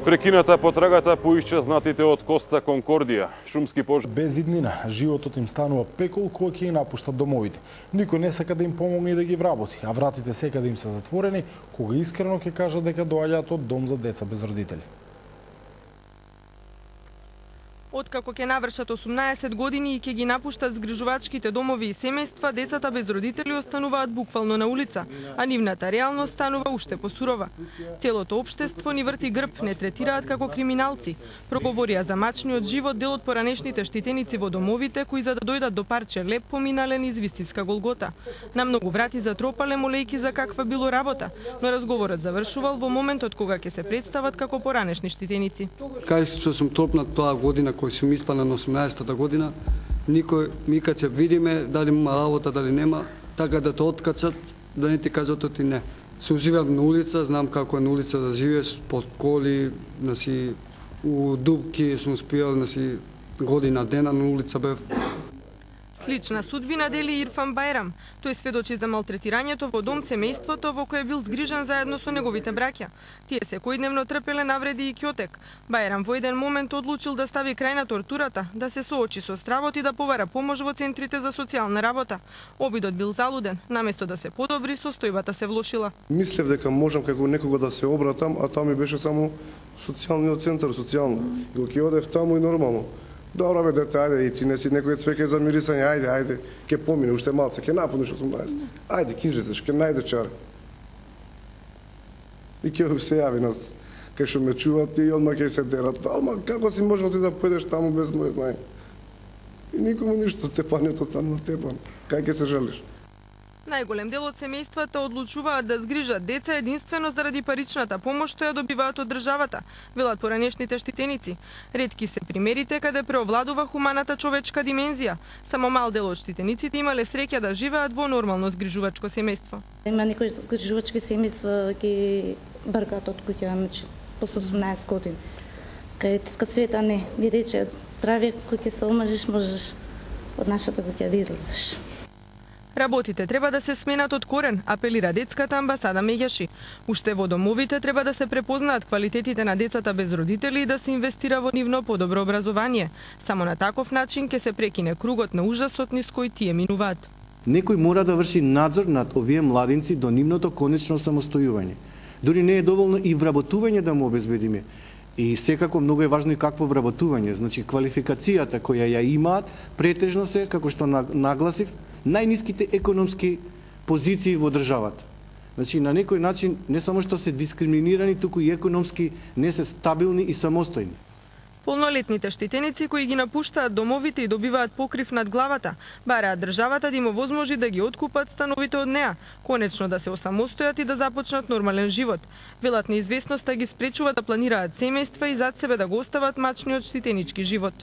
Прекината потрагата по исчезнатите од Коста Конкордија. Шумски пожар. Без иднина, животот им станува пекол кога ќе ги напуштат домовите. Никој не сака да им помогне и да ги вработи, а вратите секаде им се затворени, кога искрено ќе кажат дека доаѓаат од дом за деца без родители. Откако ќе навршат 18 години и ќе ги напуштат згрижувачките домови и семејства, децата без родители остануваат буквално на улица, а нивната реалност станува уште посурова. Целото општество ни врти грб, не третираат како криминалци. Проговорија за мачниот живот дел од поранешните штитеници во домовите, кои за да дојдат до парче леп поминале низ вистинска голгота. На многу врати затропале молејки за каква било работа, но разговорот завршувал во моментот кога ќе се представат како поранешни штитеници. Кај што сум тропнат тоа година кој сум испана на 18-та година, никој ми кога ќе видиме дали има работа, дали нема, така да те откачат, да не ти кажат оти не. Сум живеал на улица, знам како е на улица да живееш, под коли, у дупки сум спијал, година дена на улица бев. Слична судбина дели Ирфан Бајрам. Тој сведочи за малтретирањето во дом семејството во кое бил згрижен заедно со неговите браќа. Тие секојдневно трпеле навреди и ќотек. Бајрам во еден момент одлучил да стави крај на тортурата, да се соочи со стравот и да побара помош во центрите за социјална работа. Обидот бил залуден, наместо да се подобри, состојбата се влошила. Мислев дека можам како некого да се обратам, а таму ми беше само социјалниот центар, социјално. И ќе одев таму и нормално. Добро бе, дете, ајде, и ти не си некој цвеќе за мирисање, ајде, ќе помине уште малце, ќе напуниш 18. Ајде, ќе излезеш, ќе најде чар. И ќе се јави нас, кај што ме чуват и одма ќе се дерат. Ама како си можел ти да појдеш таму без моје знаење? И никому ништо, тепањето станува тепан. Кај ќе се жалиш? Најголем дел од семејствата одлучуваат да згрижат деца единствено заради паричната помош што ја добиваат од државата, велат поранешните штитеници. Ретки се примерите каде преовладува хуманата човечка димензија. Само мал дел од штитениците имале среќа да живеат во нормално згрижувачко семејство. Има некои згрижувачки семејства ги бркаат од куќа, по 18 години. Кај цвета не, ги рече здравје кој ќе се омажиш, можеш од нашата куќа да излезеш. Работите треба да се сменат од корен, апелира детската амбасада Меѓаши. Уште во домовите треба да се препознаат квалитетите на децата без родители и да се инвестира во нивно подобро образование. Само на таков начин ќе се прекине кругот на ужасот низ кој тие минуваат. Некој мора да врши надзор над овие младинци до нивното конечно самостојување. Дури не е доволно и вработување да му обезбедиме. И секако многу е важно и какво вработување, значи квалификацијата која ја имаат претежно се, како што нагласив, најниските економски позиции во државата. Значи, на некој начин не само што се дискриминирани, туку и економски не се стабилни и самостојни. Полнолетните штитеници кои ги напуштаат домовите и добиваат покрив над главата, бараат државата да им овозможи да ги откупат становите од неа, конечно да се осамостојат и да започнат нормален живот. Велат неизвестноста ги спречува да планираат семејства и зад себе да го остават мачниот штитенички живот.